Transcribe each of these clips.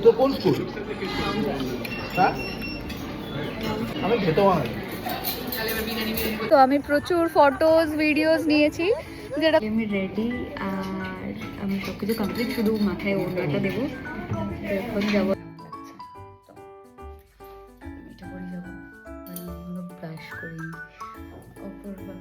তো কোন স্কুল? হ্যাঁ, আমি খেতে বানাই। তো আমি প্রচুর ফটোজ ভিডিওস নিয়েছি যেটা আমি রেডি আর আমি সব কিছু কমপ্লিট, শুধু মাথায় ওড়নাটা দেবো। তো এখন যাবো, এটা করে যাবো, ব্রাশ করিনি। Apurva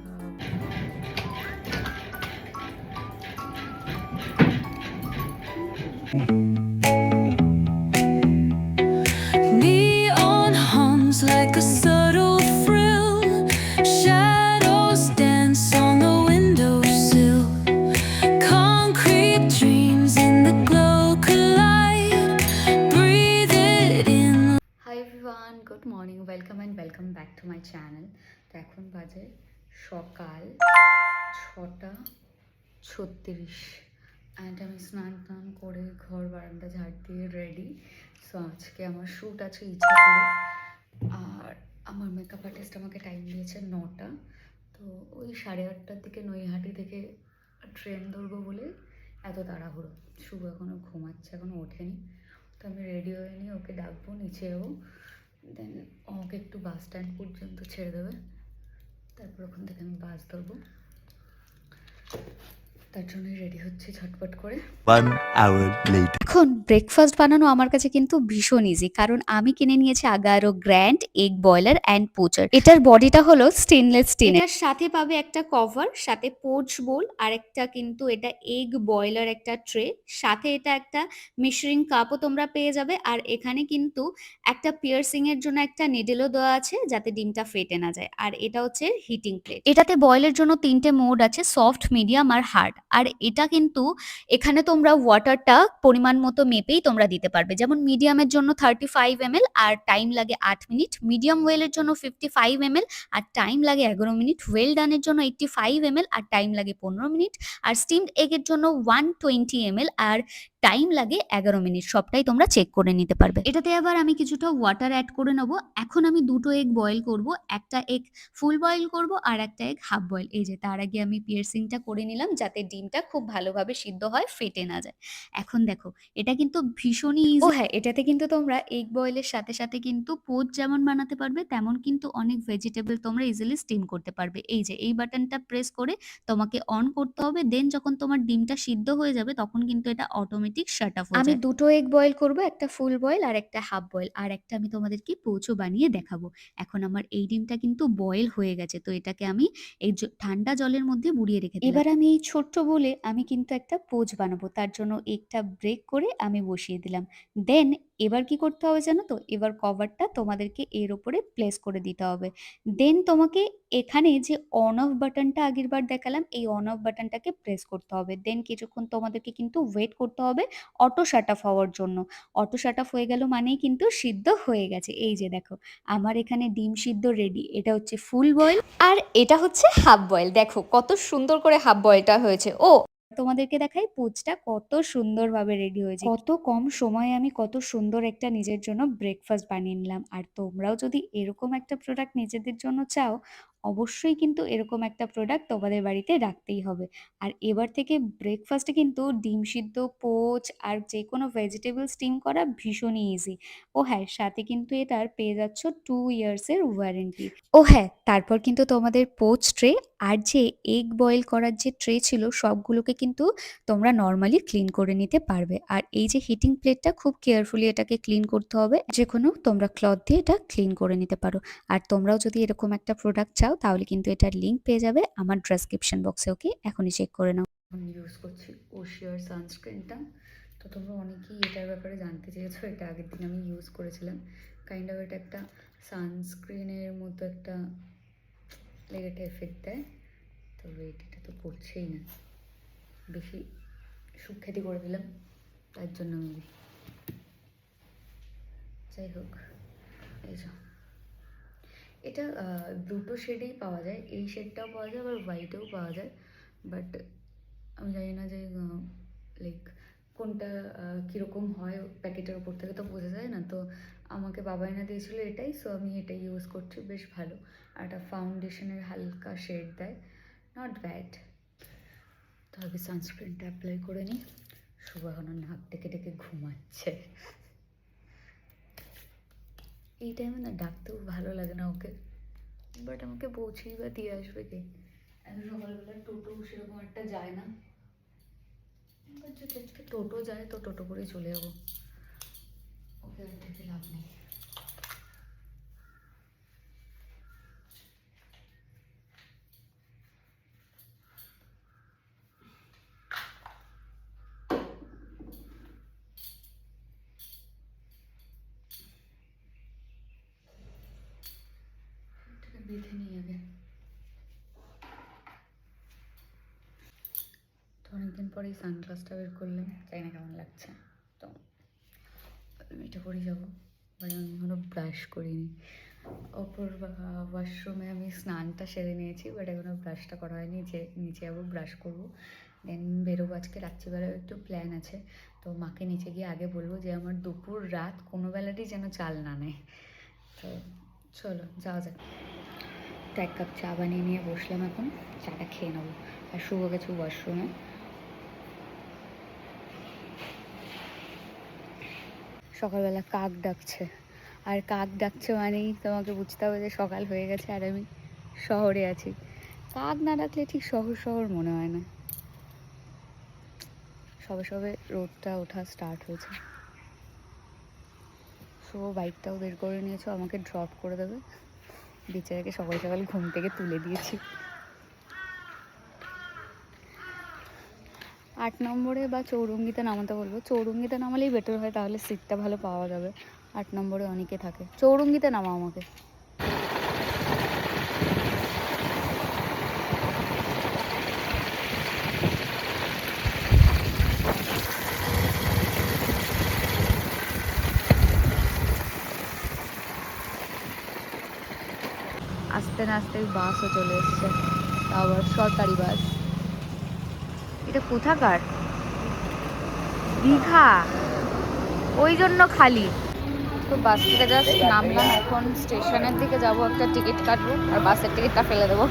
Neon hums like a subtle thrill. Shadows dance on the windowsill. Concrete dreams in the glow collide. Breathe it in. Hi everyone, good morning, welcome and welcome back to my channel. তো এখন বাজে সকাল 6:36 and আমি স্নান টান করে ঘর বারান্দা ঝাড় দিয়ে রেডি। সো আজকে আমার শ্যুট আছে ইচ্ছাপুরে, আর আমার মেকআপ আর্টিস্ট আমাকে টাইম দিয়েছে 9টা। তো ওই 8:30টার দিকে নৈহাটি থেকে ট্রেন ধরবো বলে এত তাড়াহুড়ো। শুভ এখনও ঘুমাচ্ছে, এখনও ওঠেনি। তো আমি রেডি হয়ে নিয়ে ওকে ডাকবো, নিচে যাবো, দেন আমাকে একটু বাস স্ট্যান্ড পর্যন্ত ছেড়ে দেবে, তারপর ওখান থেকে আমি বাস ধরবো। তার জন্যই রেডি হচ্ছে ঝটপট করে। 1 hour later. এখন ব্রেকফাস্ট বানানো আমার কাছে কিন্তু ভীষণ ইজি, কারণ আমি কিনে নিয়েছি Agaro grand egg boiler and poacher. এটার বডিটা হলো স্টেনলেস স্টিল, এটার সাথে পাবে একটা কভার, সাথে পোচ বোল, আর একটা কিন্তু এটা এগ বয়লার একটা ট্রে, সাথে এটা একটা মিশরিং কাপও তোমরা পেয়ে যাবে। আর এখানে কিন্তু একটা পিয়ার্সিং এর জন্য একটা নিডেলও দেওয়া আছে যাতে ডিমটা ফেটে না যায়। আর এটা হচ্ছে হিটিং প্লেট। এটাতে বয়েলের জন্য 3টে মোড আছে, সফট, মিডিয়াম আর হার্ড। আর এটা কিন্তু এখানে তোমরা ওয়াটারটা পরিমাণ মতো মেপেই তোমরা দিতে পারবে। যেমন মিডিয়ামের জন্য 35 ml আর টাইম লাগে 8 মিনিট, মিডিয়াম ওয়েলের জন্য 55 ml আর টাইম লাগে 11 মিনিট, ওয়েল ডানের জন্য 85 ml আর টাইম লাগে 15 মিনিট, আর স্টিমড এগের জন্য 120 ml আর টাইম লাগে 11 মিনিট। সবটাই তোমরা চেক করে নিতে পারবে। এটাতে আবার আমি কিছুটা ওয়াটার অ্যাড করে নেবো। এখন আমি দুটো এগ বয়েল করব, একটা এগ ফুল বয়েল করব আর একটা এগ হাফ বয়েল। এই যে তার আগে আমি পিয়ার্সিংটা করে নিলাম যাতে ডিমটা খুব ভালোভাবে সিদ্ধ হয়, ফেটে না যায়। এখন দেখো এটা কিন্তু ভীষণই ইজি। ও হ্যাঁ, এটাতে কিন্তু তোমরা এগ বয়েলের সাথে সাথে কিন্তু পোচ যেমন বানাতে পারবে, তেমন কিন্তু অনেক ভেজিটেবল তোমরা ইজিলি স্টিম করতে পারবে। এই যে এই বাটনটা প্রেস করে তোমাকে অন করতে হবে, দেন যখন তোমার ডিমটা সিদ্ধ হয়ে যাবে তখন কিন্তু এটা অটোমেটিক শাট অফ হয়ে যাবে। আমি দুটো এগ বয়েল করব, একটা ফুল বয়েল আর একটা হাফ বয়েল, আর একটা আমি তোমাদেরকে পোচও বানিয়ে দেখাবো। এখন আমার এই ডিমটা কিন্তু বয়েল হয়ে গেছে, তো এটাকে আমি এই ঠান্ডা জলের মধ্যে বুড়িয়ে রেখে দিলাম। এবার আমি এই ছোট্ট বলে আমি কিন্তু একটা পোচ বানাবো, তার জন্য একটা ব্রেক করে আমি বসিয়ে দিলাম। দেন এবার কি করতে হবে জানো তো, এবার কভারটা তোমাদেরকে এর উপরে প্লেস করে দিতে হবে। দেন তোমাকে এখানে যে অন অফ বাটনটা আগের বার দেখালাম, এই অন অফ বাটনটাকে প্রেস করতে হবে। দেন কিছুক্ষণ তোমাদেরকে কিন্তু ওয়েট করতে হবে অটো শাট অফ হওয়ার জন্য। অটো শাট অফ হয়ে গেল মানেই কিন্তু সিদ্ধ হয়ে গেছে। এই যে দেখো আমার এখানে ডিম সিদ্ধ রেডি। এটা হচ্ছে ফুল বয়েল আর এটা হচ্ছে হাফ বয়েল। দেখো কত সুন্দর করে হাফ বয়েলটা হয়েছে। ও তোমাদেরকে দেখাই পোচটা কত সুন্দরভাবে রেডি হয়েছে। কত কম সময়ে আমি কত সুন্দর একটা নিজের জন্য ব্রেকফাস্ট বানিয়ে নিলাম। আর তোমরাও যদি এরকম একটা প্রোডাক্ট নিজেদের জন্য চাও, অবশ্যই কিন্তু এরকম একটা প্রোডাক্ট তোমাদের বাড়িতে রাখতেই হবে। আর এবার থেকে ব্রেকফাস্টে কিন্তু ডিম সিদ্ধ, পোচ আর যে কোনো ভেজিটেবল স্টিম করা ভীষণই ইজি। ও হ্যাঁ, সাথে কিন্তু এটার পেয়ে যাচ্ছ 2 ইয়ার্সের ওয়ারেন্টি। ও হ্যাঁ, তারপর কিন্তু তোমাদের পোচ ট্রে আর যে এগ বয়েল করার যে ট্রে ছিল সবগুলোকে কিন্তু তোমরা নর্মালি ক্লিন করে নিতে পারবে। আর এই যে হিটিং প্লেটটা খুব কেয়ারফুলি এটাকে ক্লিন করতে হবে, যে কোনো তোমরা ক্লথ দিয়ে এটা ক্লিন করে নিতে পারো। আর তোমরাও যদি এরকম একটা প্রোডাক্ট চাও তাহলে কিন্তু এটার লিঙ্ক পেয়ে যাবে আমার ডেসক্রিপশন বক্সে। ওকে, এখনই চেক করে নাও। আমি ইউজ করছি ওশিয়ার সানস্ক্রিনটা। তো তোমরা অনেকেই এটার ব্যাপারে জানতে চেয়েছো, এটা আগের দিন আমি ইউজ করেছিলাম। কাইন্ড অফ এটা একটা সানস্ক্রিনের মতো একটা লেগেটা এফেক্ট দেয়। তো এটা তো পড়ছেই না, বেশি সুখ্যাতি করে দিলাম তার জন্য মেবি। যাই হোক, এই যে এটা দুটো শেডেই পাওয়া যায়, এই শেডটাও পাওয়া যায় আবার হোয়াইটেও পাওয়া যায়। বাট আমি জানি না যে লাইক কোনটা কীরকম হয়, প্যাকেটের ওপর থেকে তো বোঝা যায় না। তো আমাকে বাবা এনে দিয়েছিলো এটাই, সো আমি এটাই ইউজ করছি, বেশ ভালো। আর একটা ফাউন্ডেশনের হালকা শেড দেয়, নট ব্যাড। তো আগে সানস্ক্রিনটা অ্যাপ্লাই করে নিই। শুভ এখনো নাক ডেকে ডেকে ঘুমাচ্ছে। এই টাইমে না ডাকতেও ভালো লাগে না ওকে, বাট আমাকে পৌঁছেই বা দিয়ে আসবে কে? এত সকালবেলা টোটো সেরকম একটা যায় না, যদি আজকে টোটো যায় তো টোটো করে চলে যাবো, ওকে আর ডেকে লাভ নেই। বেঁধে নিই আগে। তো অনেকদিন পরে এই সানগ্লাসটা বের করলাম, জানি না কেমন লাগছে, তো এটা পরে যাবো। মানে আমি এখনো ব্রাশ করিনি। ওপর ওয়াশরুমে আমি স্নানটা সেরে নিয়েছি, বাট এখনো ব্রাশটা করা হয়নি, যে নিচে যাবো ব্রাশ করবো, দেন বেরোবো। আজকে রাত্রিবেলায় একটু প্ল্যান আছে, তো মাকে নিচে গিয়ে আগে বলবো যে আমার দুপুর রাত কোনো বেলাতেই যেন চাল না নেয়। তো চলো যাওয়া যাক। তো 1 কাপ চা বানিয়ে নিয়ে বসলাম, এখন চাটা খেয়ে নেবো। আর শুভ গেছে ওয়াশরুমে। সকালবেলা কাক ডাকছে, আর কাক ডাকছে মানেই তোমাকে বুঝতে হবে যে সকাল হয়ে গেছে আর আমি শহরে আছি। কাক না ডাকলে ঠিক শহর শহর মনে হয় না। সবে সবে রোদটা ওঠা স্টার্ট হয়েছে। শুভ বাইকটাও বের করে নিয়েছো, আমাকে ড্রপ করে দেবে। বেচারাকে সকাল সকাল ঘুম থেকে তুলে দিয়েছি। 8 নম্বরে বা চৌরঙ্গিতে নামাতে বলবো। চৌরঙ্গিতে নামালেই বেটার হয়, তাহলে সিটটা ভালো পাওয়া যাবে। 8 নম্বরে অনেকে থাকে। চৌরঙ্গিতে নামাও আমাকে। আস্তে না আস্তে বাসও চলে এসছে, আবার সরকারি বাস। এটা কোথাকার? দীঘা, ওই জন্য খালি। তো বাস থেকে জাস্ট নামলাম, এখন স্টেশনের দিকে যাব, একটা টিকিট কাটবো আর বাসের টিকিটটা ফেলে দেবো।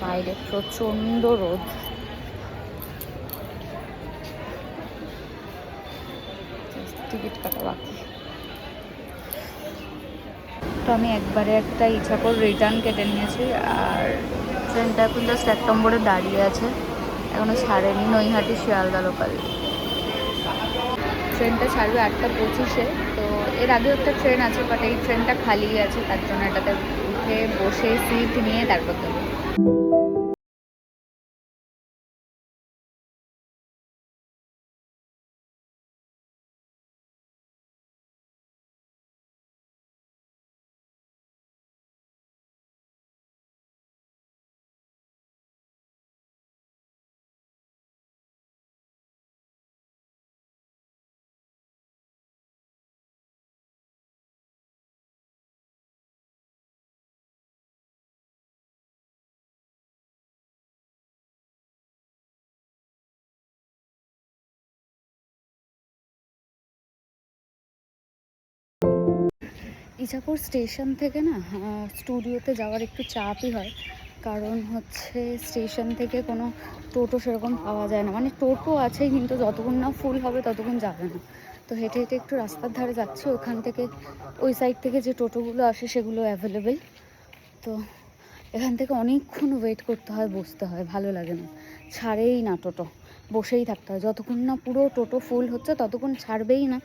বাইরে প্রচণ্ড রোদ। টিকিট কাটা বাকি। তো আমি একবারে একটা ইচ্ছাপুর রিটার্ন কেটে নিয়েছি, আর ট্রেনটা এখন জাস্ট 1 নম্বরে দাঁড়িয়ে আছে, এখনো ছাড়েনি। নৈহাটি শিয়ালদা লোকাল ট্রেনটা ছাড়বে 8:25-এ। তো এর আগেও একটা ট্রেন আছে, বাট এই ট্রেনটা খালি আছে, তার জন্য এটাতে উঠে বসে সিট নিয়ে তারপর দেবো। ইছাপুর স্টেশন থেকে না স্টুডিওতে যাওয়ার একটু চাপই হয়, কারণ হচ্ছে স্টেশন থেকে কোনো টোটো সেরকম পাওয়া যায় না। মানে টোটো আছে, কিন্তু যতক্ষণ না ফুল হবে ততক্ষণ যাবে না। তো হেঁটে হেঁটে একটু রাস্তার ধারে যাচ্ছি, ওখান থেকে ওই সাইড থেকে যে টোটোগুলো আসে সেগুলো অ্যাভেলেবেল। তো এখান থেকে অনেকক্ষণ ওয়েট করতে হয়, বসতে হয়, ভালো লাগে না, ছাড়েই না টোটো, বসেই থাকতে হয় যতক্ষণ না পুরো টোটো ফুল হচ্ছে, ততক্ষণ ছাড়বেই না।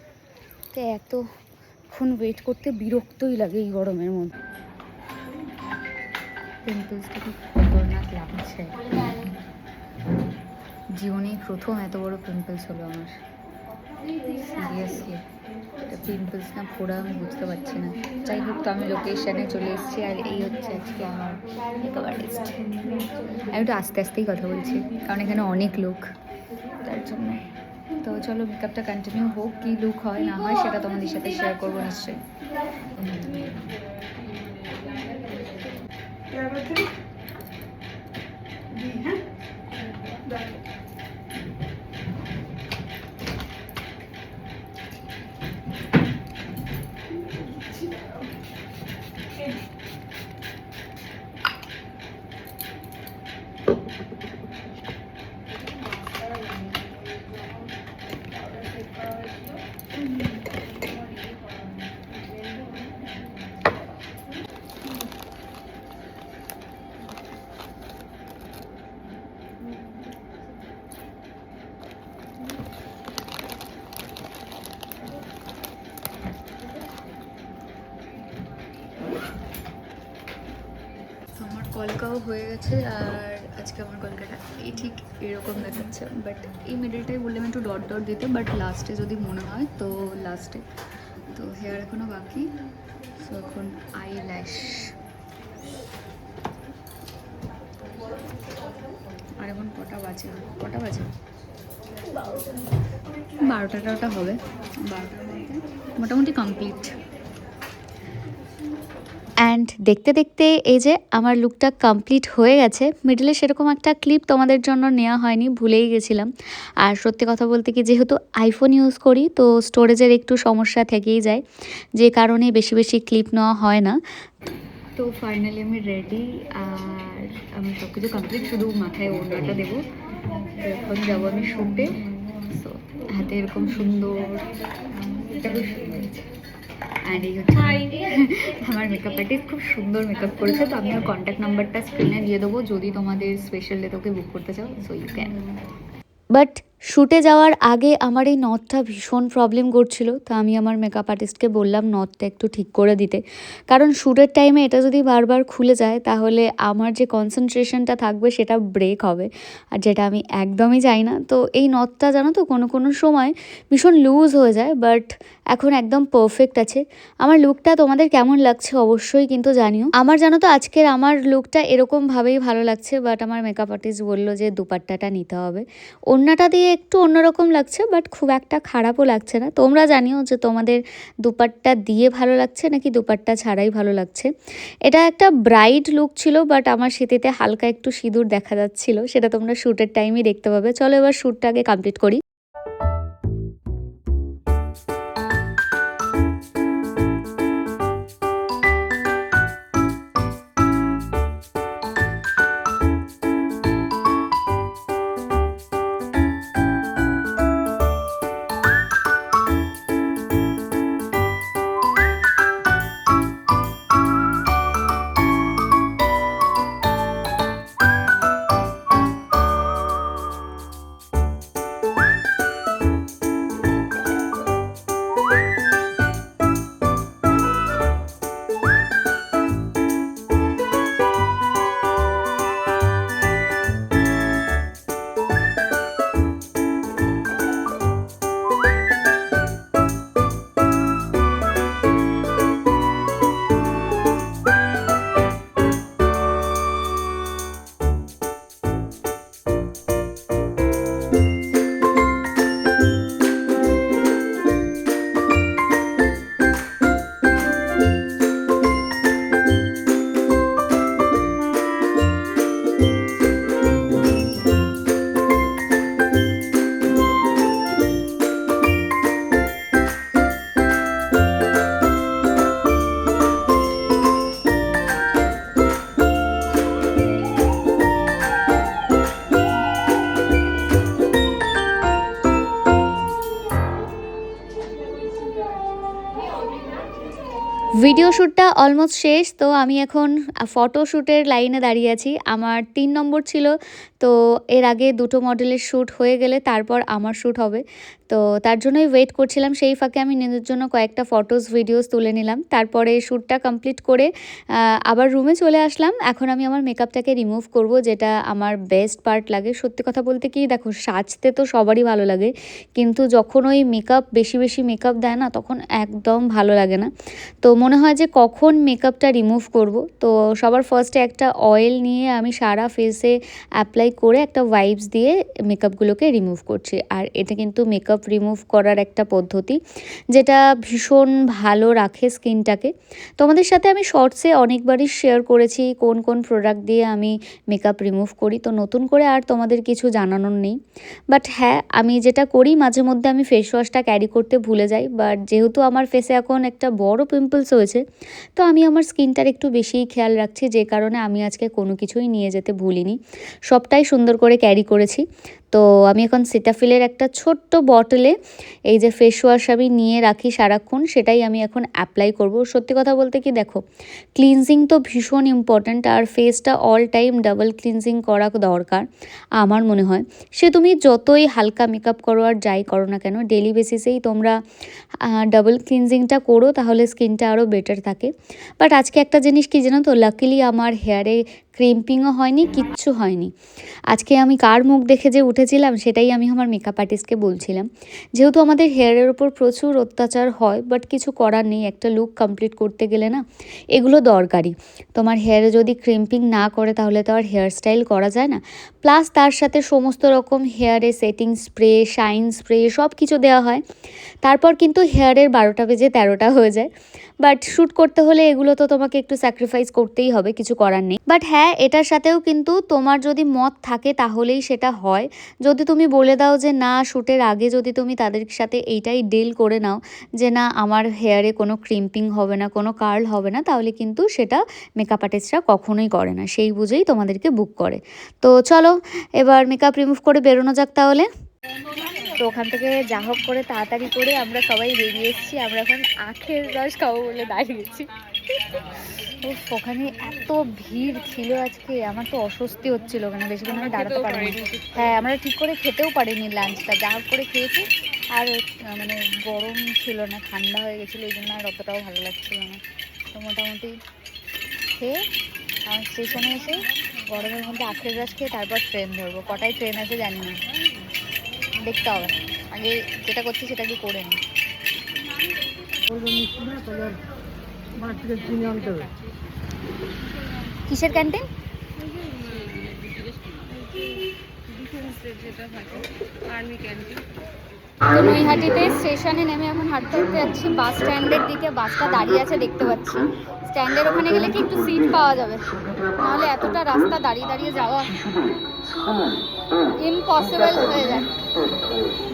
তো এতক্ষণ ওয়েট করতে বিরক্তই লাগে এই গরমের মধ্যে। পিম্পলসটা খুব খতরনাক লাগছে, জীবনেই প্রথম এত বড় পিম্পলস হলো আমার। সিরিয়াসলি এটা পিম্পলস না ফোড়া আমি বুঝতে পারছি না। যাই হোক, তো আমি লোকেশানে চলে এসেছি, আর এই হচ্ছে আজকে আমার মেকআপ আর্টিস্ট। আমি একটু আস্তে আস্তেই কথা বলছি, কারণ এখানে অনেক লোক, তার জন্য। তো চলো মেকআপটা কন্টিনিউ হোক, কী লুক হয় না হয় সেটা তোমাদের সাথে শেয়ার করবো নিশ্চয়ই। কলকাও হয়ে গেছে আর আজকে আমার কলকাটা এই ঠিক এরকম দেখাচ্ছে, বাট এই মিডলটাই বললাম একটু ডট ডট দিতে, বাট লাস্টে যদি মনে হয় তো লাস্টে। তো হেয়ার এখনও বাকি, তো এখন আই ল্যাশ। আর এখন কটা বাজে 12টা হবে, 12টার মধ্যে মোটামুটি কমপ্লিট। অ্যান্ড দেখতে দেখতে এই যে আমার লুকটা কমপ্লিট হয়ে গেছে। মিডলে সেরকম একটা ক্লিপ তোমাদের জন্য নেওয়া হয়নি, ভুলেই গেছিলাম। আর সত্যি কথা বলতে কি, যেহেতু আইফোন ইউজ করি তো স্টোরেজের একটু সমস্যা থেকেই যায়, যে কারণে বেশি বেশি ক্লিপ নেওয়া হয় না। তো ফাইনালি আমি রেডি, আর আমি সব কিছু কমপ্লিট, শুধু মাথায় ওড়নাটা দেবো। তো এখন যাবো আমি শুটে। সো হাতে এরকম সুন্দর, এটা খুব সুন্দর হয়েছে। অ্যান্ড এই হচ্ছে আমার মেকআপ আর্টিস্ট, খুব সুন্দর মেকআপ করেছে। তো আমি ওর কন্ট্যাক্ট নাম্বারটা স্ক্রিনে দিয়ে দেবো, যদি তোমাদের স্পেশাল ডে তোকে বুক করতে চাও, সো ইউ ক্যান। বাট শ্যুটে যাওয়ার আগে আমার এই নথটা ভীষণ প্রবলেম করছিল, তো আমি আমার মেকআপ আর্টিস্টকে বললাম নথটা একটু ঠিক করে দিতে, কারণ শ্যুটের টাইমে এটা যদি বারবার খুলে যায় তাহলে আমার যে কনসেন্ট্রেশনটা থাকবে সেটা ব্রেক হবে, আর যেটা আমি একদমই চাই না। তো এই নথটা জানো তো কোনো সময় ভীষণ লুজ হয়ে যায়, বাট এখন একদম পারফেক্ট আছে। আমার লুকটা তোমাদের কেমন লাগছে অবশ্যই কিন্তু জানিও। আমার জানো তো আজকের আমার লুকটা এরকমভাবেই ভালো লাগছে, বাট আমার মেকআপ আর্টিস্ট বললো যে দুপাট্টাটা নিতে হবে। ওড়নাটা দিয়ে একটু অন্যরকম লাগছে, বাট খুব একটা খারাপও লাগছে না। তোমরা জানিও যে তোমাদের দুপাট্টা দিয়ে ভালো লাগছে নাকি দুপাট্টা ছাড়াই ভালো লাগছে। এটা একটা ব্রাইট লুক ছিল, বাট আমার শীতেতে হালকা একটু সিঁদুর দেখা যাচ্ছিল, সেটা তোমরা শ্যুটের টাইমই দেখতে পাবে। চলো এবার শ্যুটটা আগে কমপ্লিট করি। ভিডিও শ্যুটটা অলমোস্ট শেষ, তো আমি এখন ফটো শ্যুটের লাইনে দাঁড়িয়ে আছি। আমার 3 নম্বর ছিল, তো এর আগে 2টো মডেলের শ্যুট হয়ে গেলে তারপর আমার শ্যুট হবে, তো তার জন্যই ওয়েট করছিলাম। সেই ফাঁকে আমি নিজের জন্য কয়েকটা ফটোস ভিডিওস তুলে নিলাম। তারপরে শ্যুটটা কমপ্লিট করে আবার রুমে চলে আসলাম। এখন আমি আমার মেকআপটাকে রিমুভ করব, যেটা আমার বেস্ট পার্ট লাগে। সত্যি কথা বলতে কি, দেখো সাজতে তো সবারই ভালো লাগে, কিন্তু যখন ওই মেকআপ বেশি মেকআপ দেয় না, তখন একদম ভালো লাগে না। তো মনে হয় যে কখন মেকআপটা রিমুভ করব। তো সবার ফার্স্টে একটা অয়েল নিয়ে আমি সারা ফেসে অ্যাপ্লাই করে একটা ওয়াইপস দিয়ে মেকআপগুলোকে রিমুভ করছি। আর এটা কিন্তু মেকআপ রিমুভ করার একটা পদ্ধতি, যেটা ভীষণ ভালো রাখে স্কিনটাকে। তোমাদের সাথে আমি শর্টসে অনেকবারই শেয়ার করেছি কোন প্রোডাক্ট দিয়ে আমি মেকআপ রিমুভ করি, তো নতুন করে আর তোমাদের কিছু জানানোর নেই। বাট হ্যাঁ, আমি যেটা করি মাঝে মধ্যে আমি ফেস ওয়াশটা ক্যারি করতে ভুলে যাই, বাট যেহেতু আমার ফেসে এখন একটা বড় পিম্পলস হয়েছে, তো আমি আমার স্কিনটার একটু বেশিই খেয়াল রাখছি, যে কারণে আমি আজকে কোনো কিছুই নিয়ে যেতে ভুলিনি, সবটাই সুন্দর করে ক্যারি করেছি। তো আমি এখন সিটাফিলের একটা ছোট্ট বটলে এই যে ফেস ওয়াশ আমি নিয়ে রাখি সারাক্ষণ, সেটাই আমি এখন অ্যাপ্লাই করব। সত্যি কথা বলতে কি, দেখো ক্লিনজিং তো ভীষণ ইম্পর্ট্যান্ট, আর ফেসটা অল টাইম ডাবল ক্লিনজিং করা দরকার আমার মনে হয়। সে তুমি যতই হালকা মেকআপ করো আর যাই করো না কেন, ডেলি বেসিসেই তোমরা ডাবল ক্লিনজিংটা করো, তাহলে স্কিনটা আরও আরও বেটার থাকে। বাট আজকে একটা জিনিস কি জানো তো, লাকিলি আমার হেয়ারে ক্রিম্পিংও হয়নি, কিচ্ছু হয়নি। আজকে আমি কার মুখ দেখে যে উঠেছিলাম সেটাই আমি আমার মেকআপ আর্টিস্টকে বলছিলাম। যেহেতু আমাদের হেয়ারের ওপর প্রচুর অত্যাচার হয়, বাট কিছু করার নেই, একটা লুক কমপ্লিট করতে গেলে না এগুলো দরকারি। তোমার হেয়ারে যদি ক্রিম্পিং না করে তাহলে তো আর হেয়ার স্টাইল করা যায় না। প্লাস তার সাথে সমস্ত রকম হেয়ারে সেটিং স্প্রে, শাইন স্প্রে সব কিছু দেওয়া হয়, তারপর কিন্তু হেয়ারের 12টা বেজে 13টা হয়ে যায়। বাট শ্যুট করতে হলে এগুলো তো তোমাকে একটু স্যাক্রিফাইস করতেই হবে, কিছু করার নেই। বাট হ্যাঁ, এটার সাথেও কিন্তু তোমার যদি মত থাকে তাহলেই সেটা হয়। যদি তুমি বলে দাও যে না, শ্যুটের আগে যদি তুমি তাদের সাথে এইটাই ডিল করে নাও যে না আমার হেয়ারে কোনো ক্রিম্পিং হবে না, কোনো কার্ল হবে না, তাহলে কিন্তু সেটা মেকআপ আর্টিস্টরা কখনোই করে না, সেই বুঝেই তোমাদেরকে বুক করে। তো চলো এবার মেকআপ রিমুভ করে বেরোনো যাক তাহলে। তো ওখান থেকে যা হোক করে তাড়াতাড়ি করে আমরা সবাই বেরিয়ে এসেছি। আমরা এখন আখের রস খাবো বলে দাঁড়িয়েছি। ওখানে এত ভিড় ছিল আজকে, আমার তো অস্বস্তি হচ্ছিল ওখানে, বেশিক্ষণ আমি দাঁড়াতে পারিনি। হ্যাঁ, আমরা ঠিক করে খেতেও পারিনি লাঞ্চটা, যা হোক করে খেয়েছি। আর মানে গরম ছিল না, ঠান্ডা হয়ে গেছিলো, এই জন্য আর অতটাও ভালো লাগছিল না। তো মোটামুটি খেয়ে আমার স্টেশনে এসে গরমের মধ্যে আখের রস খেয়ে তারপর ট্রেন ধরবো। কটায় ট্রেন আছে জানি না, দেখতে হবে। আগে যেটা করছি সেটা কি করে নিই। কিসের ক্যান্টিন? তো নৈহাটিতে স্টেশনে নেমে এখন হাঁটতে হাঁটতে যাচ্ছি বাস স্ট্যান্ডের দিকে। বাসটা দাঁড়িয়ে আছে দেখতে পাচ্ছি। স্ট্যান্ডের ওখানে গেলে কি একটু সিট পাওয়া যাবে, নাহলে এতটা রাস্তা দাঁড়িয়ে দাঁড়িয়ে যাওয়া ইম্পসিবল হয়ে যায়।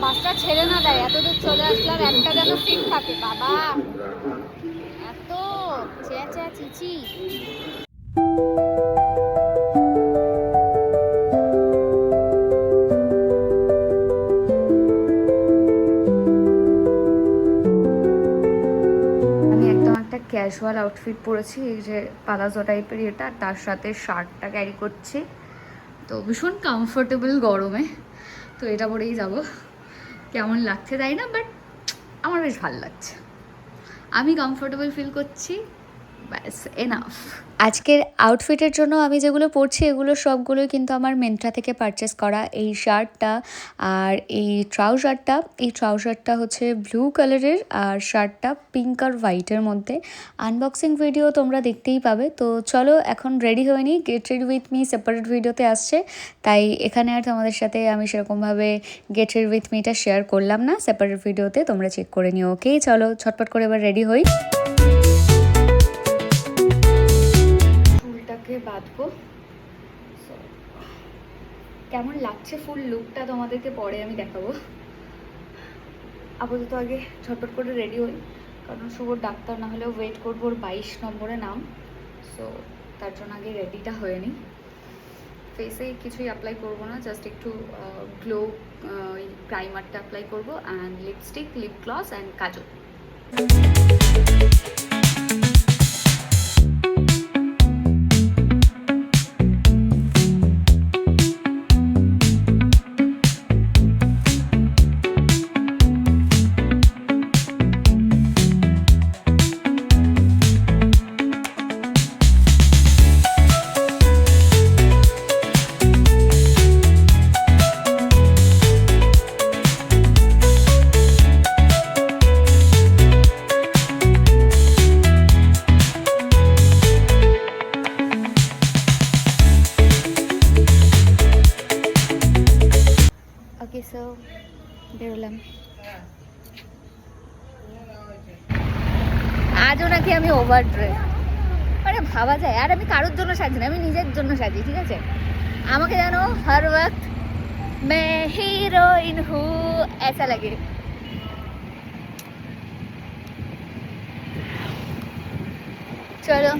বাসটা ছেড়ে না দেয়, এত দূর চলে আসলাম, একটা যেন সিট থাকে। বাবা এত চেঁচা চিচি। ক্যাজুয়াল আউটফিট পরেছি, এই যে পালাজো টাইপের এটা, তার সাথে শার্টটা ক্যারি করছি। তো ভীষণ কমফোর্টেবল গরমে, তো এটা পরেই যাব। কেমন লাগছে তাই না, বাট আমার বেশ ভালো লাগছে, আমি কমফোর্টেবল ফিল করছি, ব্যাস এনাফ। আজকের আউটফিটের জন্য আমি যেগুলো পরছি এগুলো সবগুলোই কিন্তু আমার মিন্ত্রা থেকে পারচেস করা। এই শার্টটা আর এই ট্রাউজারটা হচ্ছে ব্লু কালারের, আর শার্টটা পিঙ্ক আর হোয়াইটের মধ্যে। আনবক্সিং ভিডিও তোমরা দেখতেই পাবে। তো চলো এখন রেডি হয়ে নিই, get ready with me separate ভিডিওতে আসছে, তাই এখানে আর তোমাদের সাথে আমি সেরকমভাবে গেট রেডি উইথ মিটা শেয়ার করলাম না, সেপারেট ভিডিওতে তোমরা চেক করে নিও। ওকে চলো ঝটপট করে এবার রেডি হই। বাঁধবো, কেমন লাগছে ফুল লুকটা তোমাদেরকে পরে আমি দেখাবো। আপাতত আগে ঝটপট করে রেডি হই, কারণ শুভর ডাক্তার না হলেও ওয়েট করবো, ওর 22 নম্বরে নাম। সো তার জন্য আগে রেডিটা হয়ে নি। ফেসে কিছুই অ্যাপ্লাই করবো না, জাস্ট একটু গ্লো প্রাইমারটা অ্যাপ্লাই করবো, and lipstick, lip gloss and kajal. বেরোলাম। আজও নাকি আমি ওভার ড্রেস, মানে ভাবা যায়। আর আমি কারোর জন্য সাজি না, আমি নিজের জন্য সাজি, ঠিক আছে? আমাকে জানো হর ওয়াক্ত মে হিরোইন হু ऐसा লাগে। চলো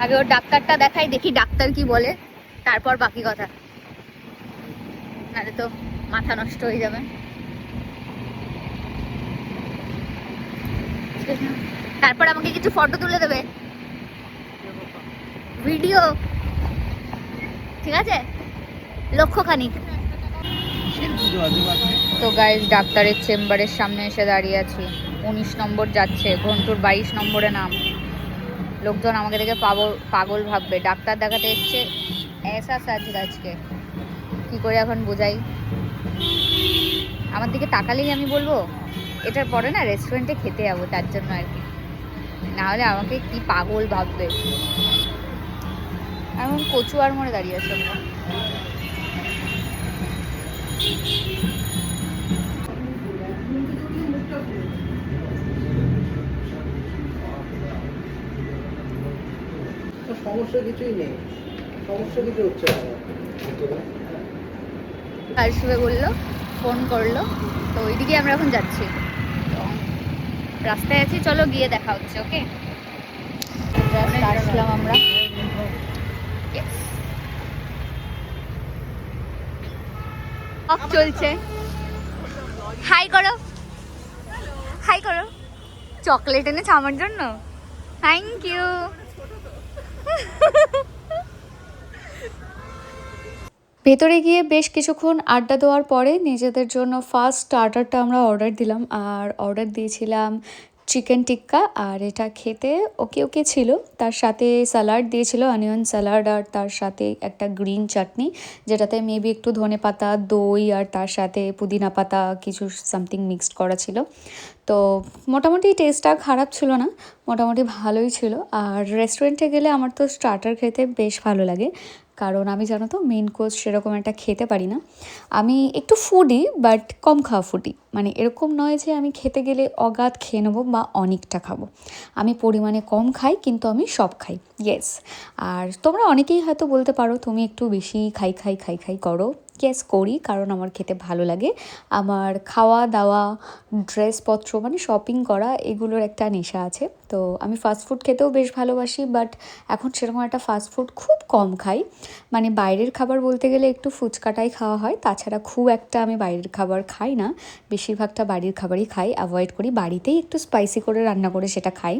আগে ওর ডাক্তারটা দেখাই, দেখি ডাক্তার কি বলে, তারপর বাকি কথা, নাহলে তো মাথা নষ্ট হয়ে যাবে। তারপর আমাকে কিছু ফটো তুলে দেবে, ভিডিও, ঠিক আছে? লক্ষ্যখানিক। তো গাইস ডাক্তারের চেম্বারের সামনে এসে দাঁড়িয়ে আছি। 19 নম্বর যাচ্ছে, ঘন্টুর 22 নম্বরে নাম। লোকজন আমাকে দেখে পাগল ভাববে। ডাক্তার দেখাতে এসছে, এসা সাজ আজকে কী করে এখন বোঝাই? আমার দিকে তাকালেই আমি বলবো এটার পরে না রেস্টুরেন্টে খেতে যাবো, তার জন্য আর কি, নাহলে আমাকে কি পাগল ভাববে। এখন কচু আর মরে দাঁড়িয়ে আছে আমরা। সমস্যা কিছুই নেই, সমস্যা কিছু হচ্ছে না। আর শুভে বললো, ফোন করলো, তো ওইদিকে আমরা এখন যাচ্ছি। তো রাস্তায় আছি, চলো গিয়ে দেখা হচ্ছে। ওকে, জাস্ট আসলাম আমরা। Yes. চলছে। হাই করো, হাই করো। চকলেট এনেছে আমার জন্য, থ্যাংক ইউ। ভেতরে গিয়ে বেশ কিছুক্ষণ আড্ডা দেওয়ার পরে নিজেদের জন্য ফার্স্ট স্টার্টারটা আমরা অর্ডার দিলাম, আর অর্ডার দিয়েছিলাম চিকেন টিক্কা। আর এটা খেতে ওকে ওকে ছিল। তার সাথে স্যালাড দিয়েছিল, অনিয়ন স্যালাড, আর তার সাথে একটা গ্রিন চাটনি, যেটাতে মেবি একটু ধনে পাতা, দই, আর তার সাথে পুদিনা পাতা কিছু সামথিং মিক্সড করা ছিল। তো মোটামুটি টেস্টটা খারাপ ছিল না, মোটামুটি ভালোই ছিল। আর রেস্টুরেন্টে গেলে আমার তো স্টার্টার খেতে বেশ ভালো লাগে, কারণ আমি জানো তো মেন কোর্স সেরকম একটা খেতে পারি না। আমি একটু ফুডি, বাট কম খাওয়া ফুডি। মানে এরকম নয় যে আমি খেতে গেলে অগাধ খেয়ে নেবো বা অনেকটা খাবো। আমি পরিমাণে কম খাই, কিন্তু আমি সব খাই। ইয়েস। আর তোমরা অনেকেই হয়তো বলতে পারো তুমি একটু বেশি খাই খাই খাই খাই করো। ইয়েস, করি, কারণ আমার খেতে ভালো লাগে। আমার খাওয়া দাওয়া, ড্রেসপত্র, মানে শপিং করা, এগুলোর একটা নেশা আছে। তো আমি ফাস্টফুড খেতেও বেশ ভালোবাসি, বাট এখন সেরকম একটা ফাস্টফুড খুব কম খাই। মানে বাইরের খাবার বলতে গেলে একটু ফুচকাটাই খাওয়া হয়, তাছাড়া খুব একটা আমি বাইরের খাবার খাই না। বেশিরভাগটা বাড়ির খাবারই খাই, অ্যাভয়েড করি। বাড়িতেই একটু স্পাইসি করে রান্না করে সেটা খাই।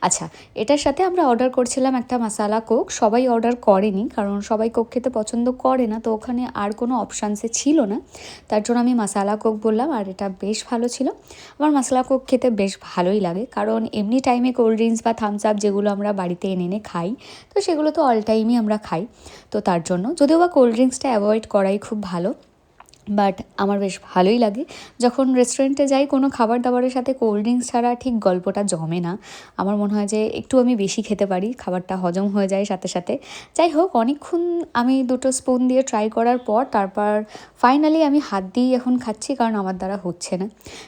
আচ্ছা, এটার সাথে আমরা অর্ডার করছিলাম একটা মশালা কোক। সবাই অর্ডার করেনি, কারণ সবাই কোক খেতে পছন্দ করে না, তো ওখানে আর কোনো অপশানসে ছিল না। তার জন্য আমি মশালা কোক বললাম, আর এটা বেশ ভালো ছিল। আমার মশলা কোক খেতে বেশ ভালোই লাগে, কারণ এমনি টাইমে কোল্ড ড্রিঙ্কস বা থামস আপ যেগুলো আমরা বাড়িতে এনে এনে খাই, তো সেগুলো তো অল টাইমই আমরা খাই। তো তার জন্য, যদিও বা কোল্ড ড্রিঙ্কসটা অ্যাভয়েড করাই খুব ভালো, বাট আমার বেশ ভালোই লাগে। যখন রেস্টুরেন্টে যাই কোনো খাবার দাবারের সাথে কোল্ড ড্রিঙ্কস ছাড়া ঠিক গল্পটা জমে না। আমার মনে হয় যে একটু আমি বেশি খেতে পারি, খাবারটা হজম হয়ে যায় সাথে সাথে। যাই হোক, অনেকক্ষণ আমি দুটো স্পুন দিয়ে ট্রাই করার পর তারপর ফাইনালি আমি হাত দিয়েই এখন খাচ্ছি, কারণ আমার দ্বারা হচ্ছে না।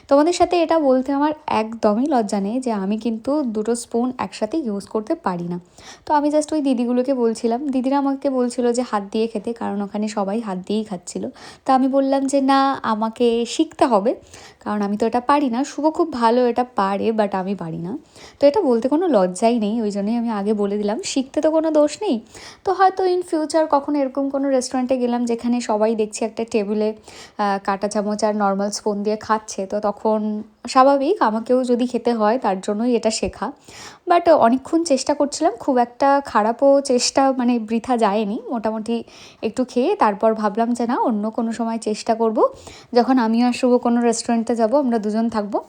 তোমাদের সাথে এটা বলতে আমার একদমই লজ্জা নেই যে আমি কিন্তু দুটো স্পুন একসাথে ইউজ করতে পারি না। তো আমি জাস্ট ওই দিদিগুলোকে বলছিলাম, দিদিরা আমাকে বলছিল যে হাত দিয়ে খেতে, কারণ ওখানে সবাই হাত দিয়েই খাচ্ছিল। তো আমি বললাম যে না, আমাকে শিখতে হবে, কারণ আমি তো এটা পারি না। শুভ খুব ভালো এটা পারে, বাট আমি পারি না। তো এটা বলতে কোনো লজ্জাই নেই, ওই জন্যই আমি আগে বলে দিলাম, শিখতে তো কোনো দোষ নেই। তো হয়তো ইন ফিউচার কখনো এরকম কোনো রেস্টুরেন্টে গেলাম যেখানে সবাই দেখছি একটা টেবিলে কাঁটা চামচ আর নর্মাল স্পুন দিয়ে খাচ্ছে, তো তখন স্বাভাবিক আমাকেও যদি খেতে হয়, তার জন্যই এটা শেখা। বাট অনেকক্ষণ চেষ্টা করছিলাম, খুব একটা খারাপও চেষ্টা মানে বৃথা যায়নি। মোটামুটি একটু খেয়ে তারপর ভাবলাম যে না, অন্য কোনো সময় চেষ্টা করব, যখন আমিও আর শুভ কোনো রেস্টুরেন্টে যাব, আমরা দুজন থাকবো।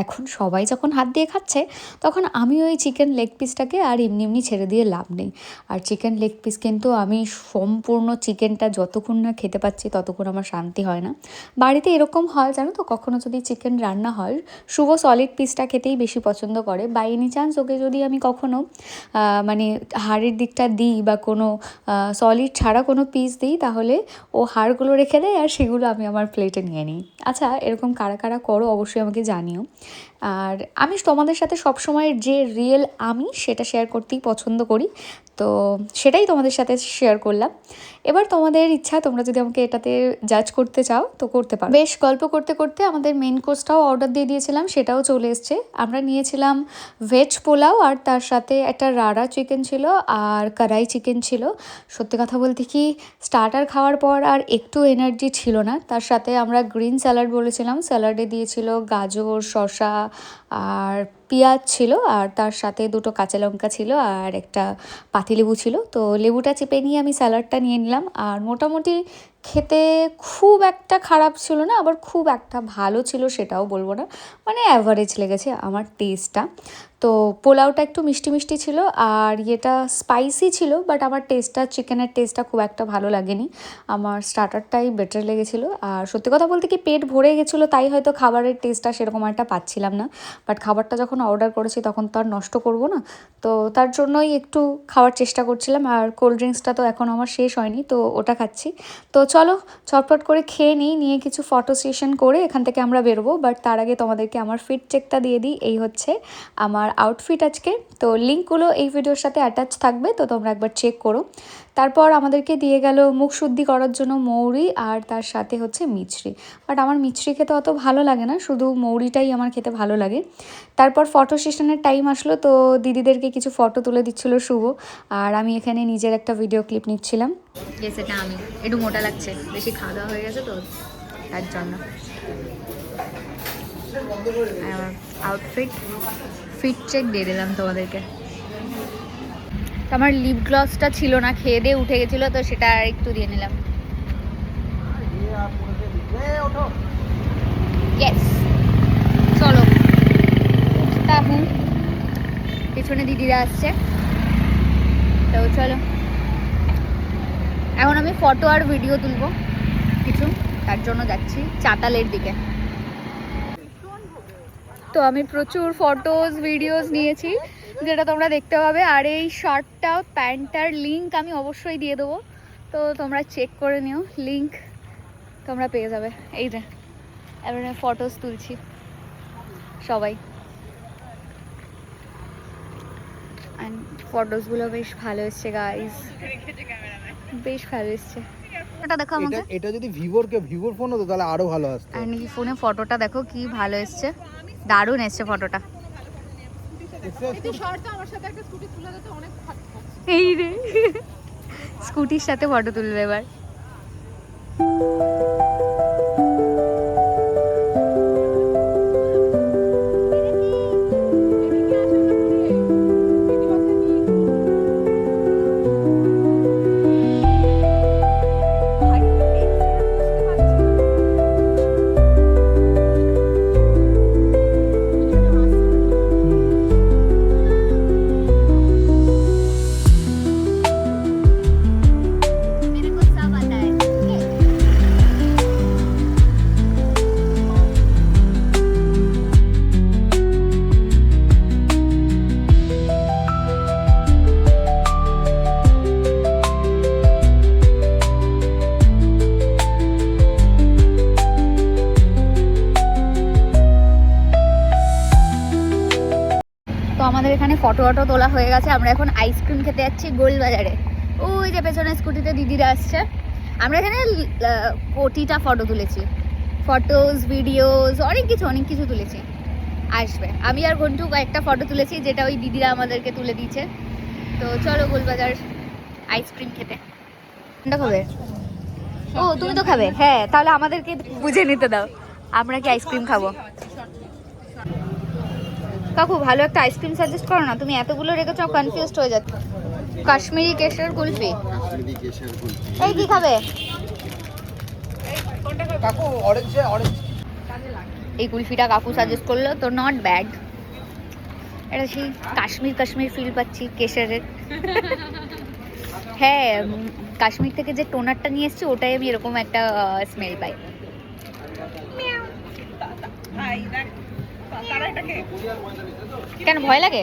এখন সবাই যখন হাত দিয়ে খাচ্ছে, তখন আমি ওই চিকেন লেগ পিসটাকে আর এমনি এমনি ছেড়ে দিয়ে লাভ নেই। আর চিকেন লেগ পিস কিন্তু আমি সম্পূর্ণ চিকেনটা যতক্ষণ না খেতে পাচ্ছি ততক্ষণ আমার শান্তি হয় না। বাড়িতে এরকম হয় জানো তো, কখনো যদি চিকেন রান্না হয়, শুভ সলিড পিসটা খেতেই বেশি পছন্দ করে। বাই এনি চান্স ওকে যদি আমি কখনো মানে হাড়ের দিকটা দিই বা কোনো সলিড ছাড়া কোনো পিস দিই, তাহলে ও হাড়গুলো রেখে দেয় আর সেগুলো আমি আমার প্লেটে নিয়ে নিই। আচ্ছা, এরকম কারা কারা করো অবশ্যই আমাকে জানিও। আর আমি তোমাদের সাথে সবসময় যে রিয়েল আমি সেটা শেয়ার করতেই পছন্দ করি, তো সেটাই তোমাদের সাথে শেয়ার করলাম। এবার তোমাদের ইচ্ছা, তোমরা যদি আমাকে এটাতে জাজ করতে চাও তো করতে পারো। বেশ গল্প করতে করতে আমাদের মেন কোর্সটাও অর্ডার দিয়ে দিয়েছিলাম, সেটাও চলে এসছে। আমরা নিয়েছিলাম ভেজ পোলাও, আর তার সাথে একটা রাড়া চিকেন ছিল, আর কড়াই চিকেন ছিল। সত্যি কথা বলতে কি, স্টার্টার খাওয়ার পর আর একটু এনার্জি ছিল না। তার সাথে আমরা গ্রিন স্যালাড বলেছিলাম, স্যালাডে দিয়েছিল গাজর, শসা আর পেঁয়াজ ছিল, আর তার সাথে দুটো কাঁচা লঙ্কা ছিল, আর একটা পাতিলেবু ছিল। তো লেবুটা চেপে নিয়ে আমি স্যালাডটা নিয়ে নিলাম, আর মোটামুটি খেতে খুব একটা খারাপ ছিল না, আবার খুব একটা ভালো ছিল সেটাও বলবো না, মানে অ্যাভারেজ লেগেছে আমার টেস্টটা। তো পোলাওটা একটু মিষ্টি মিষ্টি ছিল আর ইয়েটা স্পাইসি ছিল, বাট আমার টেস্টটা, চিকেনের টেস্টটা খুব একটা ভালো লাগেনি। আমার স্টার্টারটাই বেটার লেগেছিলো। আর সত্যি কথা বলতে কি পেট ভরে গেছিলো, তাই হয়তো খাবারের টেস্টটা সেরকম একটা পাচ্ছিলাম না। বাট খাবারটা যখন অর্ডার করেছি তখন তো আর নষ্ট করব না, তো তার জন্যই একটু খাওয়ার চেষ্টা করছিলাম। আর কোল্ড ড্রিঙ্কসটা তো এখন আমার শেষ হয়নি, তো ওটা খাচ্ছি। তো চলো চটপট করে খেয়ে নিয়ে কিছু ফটো সেশন করে এখান থেকে আমরা বেরোবো। বাট তার আগে তোমাদেরকে আমার ফিট চেকটা দিয়ে দিই। এই হচ্ছে আমার আউটফিট আজকে। তো লিঙ্কগুলো এই ভিডিওর সাথে অ্যাটাচ থাকবে, তো তোমরা একবার চেক করো। তারপর আমাদেরকে দিয়ে গেল মুখ শুদ্ধি করার জন্য মৌরি, আর তার সাথে হচ্ছে মিছরি। বাট আমার মিছরি খেতে অত ভালো লাগে না, শুধু মৌরিটাই আমার খেতে ভালো লাগে। তারপর ফটো সেশনের টাইম আসলো, তো দিদিদেরকে কিছু ফটো তুলে দিচ্ছিল শুভ, আর আমি এখানে নিজের একটা ভিডিও ক্লিপ নিচ্ছিলাম। সেটা আমি একটু মোটা লাগছে, বেশি খাওয়া দাওয়া হয়ে গেছে তো তার জন্য। আমার আউটফিট ফিট চেক দিয়ে দিলাম তোমাদেরকে। তো আমার লিপ গ্লসটা ছিল না, খেয়ে দিয়ে উঠে গেছিলো, তো সেটা আর একটু দিয়ে নিলাম। ইয়েস, চলো উঠতা হুম, পেছনে দিদিরা আসছে, তো চলো এখন আমি ফটো আর ভিডিও তুলবো কিছু, তার জন্য যাচ্ছি চাতালের দিকে। তো আমি প্রচুর ফটোজ ভিডিওস নিয়েছি, যেটা তোমরা দেখতে পাবে। আর এই শার্টটা প্যান্টটার লিঙ্ক আমি অবশ্যই দিয়ে দেবো, তো তোমরা চেক করে নিও, লিঙ্ক তোমরা পেয়ে যাবে। এই যে এবার ফটোজ তুলছি সবাই, অ্যান্ড ফটোসগুলো বেশ ভালো এসছে গাইস, বেশ ভালো এসছে। এটা দেখো আমাকে, এটা যদি ভিভোর ফোন হতো তাহলে আরো ভালো আসতো। আর নাকি ফোনে ফটোটা দেখো কি ভালো এসছে, দারুণ এসছে ফটোটা। এই রে স্কুটির সাথে ফটো তুলবে এবার। আমাদের এখানে ফটো টটো তোলা হয়ে গেছে, আমরা এখন আইসক্রিম খেতে যাচ্ছি গোলবাজারে। ওই যে পেছনে স্কুটিতে দিদিরা আসছে। আমরা এখানে কোটিটা ফটো তুলেছি, ফটোজ ভিডিওস অনেক কিছু তুলেছি। আসবে, আমি আর ঘন্টু কয়েকটা ফটো তুলেছি, যেটা ওই দিদিরা আমাদেরকে তুলে দিয়েছে। তো চলো গোলবাজার আইসক্রিম খেতে। কোনটা খাবে? ও তুমি তো খাবে, হ্যাঁ তাহলে আমাদেরকে বুঝে নিতে দাও, আমরা কি আইসক্রিম খাবো। কাকু ভালো একটা আইসক্রিম সাজেস্ট করো না, তুমি এতগুলো রেখেছো কনফিউজড হয়ে যাচ্ছে। কাশ্মীরি কেশর কুলফি, এই কি খাবে? কাকু অরেঞ্জ। এই কুলফিটা কাকু সাজেস্ট করলো, তো নট ব্যাড। এটা সেই কাশ্মীর ফিল পাচ্ছি কেশরের। হ্যাঁ কাশ্মীর থেকে যে টোনারটা নিয়ে এসছি ওটাই আমি এরকম একটা স্মেল পাই। কেন ভয় লাগে?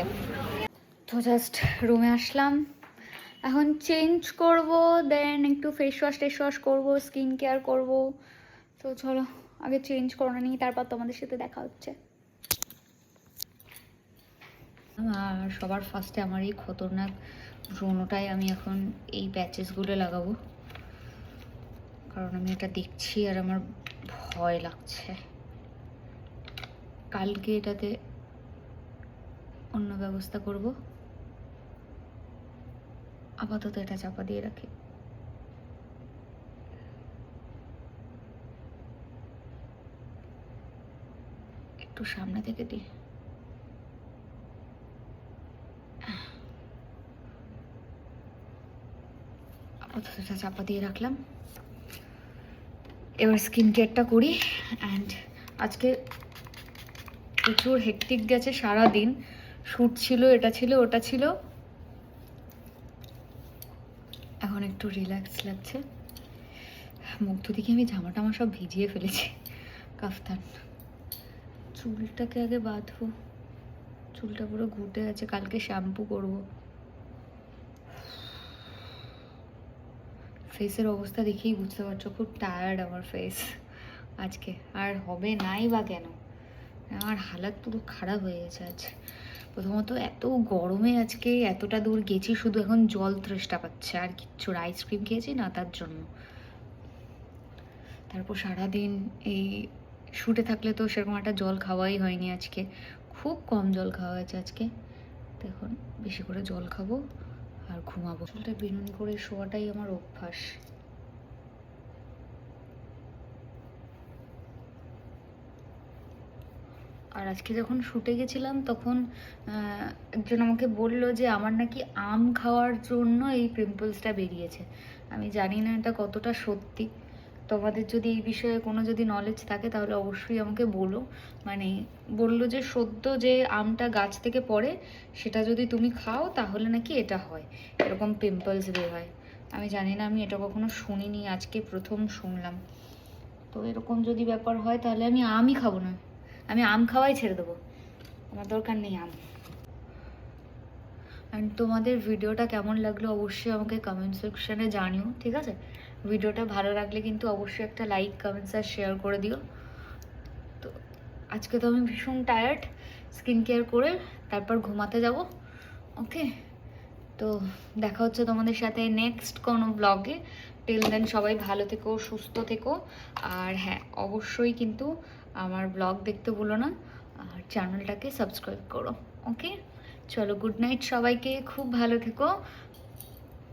তো জাস্ট রুমে আসলাম, এখন চেঞ্জ করব, দেন একটু ফেস ওয়াশ করবো, স্কিন কেয়ার করব। তো চলো আগে চেঞ্জ করে নিই, তারপর তোমাদের সাথে দেখা হচ্ছে। আর সবার ফার্স্টে আমার এই খতরনাক ব্রণটায় আমি এখন এই প্যাচেসগুলো লাগাবো, কারণ আমি এটা দেখছি আর আমার ভয় লাগছে। কালকে এটাতে অন্য ব্যবস্থা করব, আপাতত এটা চাপা দিয়ে রাখি। একটু সামনে থেকে দিই। আপাতত এটা চাপা দিয়ে রাখলাম। এবার স্কিন কেয়ারটা করি। অ্যান্ড আজকে প্রচুর হেকটিক গেছে সারা দিন, শ্যুট ছিল, এটা ছিল, ওটা ছিল। এখন একটু রিল্যাক্স লাগছে। মুগ্ধ দিকে আমি জামা টামা সব ভিজিয়ে ফেলেছি, কাফতান। চুলটাকে আগে বাঁধবো, চুলটা পুরো ঘুটে আছে, কালকে শ্যাম্পু করব। ফেসের অবস্থা দেখেই বুঝতে পারছো খুব টায়ার্ড আমার ফেস আজকে। আর হবে নাই বা কেন, আমার হালাত পুরো খারাপ হয়ে গেছে আজ। প্রথমত এত গরমে আজকে এতটা দূর গেছি, শুধু এখন জল তৃষ্ণা পাচ্ছে, আর কিচ্ছু, আইসক্রিম খেয়েছি না তার জন্য। তারপর সারাদিন এই শুটে থাকলে তো সেরকম একটা জল খাওয়াই হয়নি আজকে, খুব কম জল খাওয়া হয়েছে আজকে। তো এখন বেশি করে জল খাবো আর ঘুমাবো। চুলটা বিনুনি করে শোয়াটাই আমার অভ্যাস। আর আজকে যখন শুটে গেছিলাম তখন একজন আমাকে বললো যে আমার নাকি আম খাওয়ার জন্য এই পিম্পলসটা বেরিয়েছে। আমি জানি না এটা কতটা সত্যি, তোমাদের যদি এই বিষয়ে কোনো যদি নলেজ থাকে তাহলে অবশ্যই আমাকে বলো। মানে বললো যে সদ্য যে আমটা গাছ থেকে পড়ে সেটা যদি তুমি খাও তাহলে নাকি এটা হয়, এরকম পিম্পলস বের হয়। আমি জানি না, আমি এটা কখনো শুনিনি, আজকে প্রথম শুনলাম। তো এরকম যদি ব্যাপার হয় তাহলে আমি আমই খাবো না, আমি আম খাওয়াই ছেড়ে দেবো, আমার দরকার নেই আম। অ্যান্ড তোমাদের ভিডিওটা কেমন লাগলো অবশ্যই আমাকে কমেন্ট সেকশানে জানিও, ঠিক আছে? ভিডিওটা ভালো লাগলে কিন্তু অবশ্যই একটা লাইক, কমেন্টস আর শেয়ার করে দিও। তো আজকে তো আমি ভীষণ টায়ার্ড, স্কিন কেয়ার করে তারপর ঘুমাতে যাব। ওকে, তো দেখা হচ্ছে তোমাদের সাথে নেক্সট কোনো ব্লগে। টিল দেন সবাই ভালো থেকো, সুস্থ থেকো। আর হ্যাঁ, অবশ্যই কিন্তু আমার ব্লগ দেখতে ভুলো না, আর চ্যানেলটাকে সাবস্ক্রাইব করো। ওকে, চলো, গুড নাইট সবাইকে, খুব ভালো থেকো।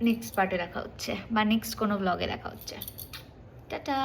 নেক্সট পার্টে দেখা হচ্ছে বা নেক্সট কোনো ব্লগে দেখা হচ্ছে। টাটা।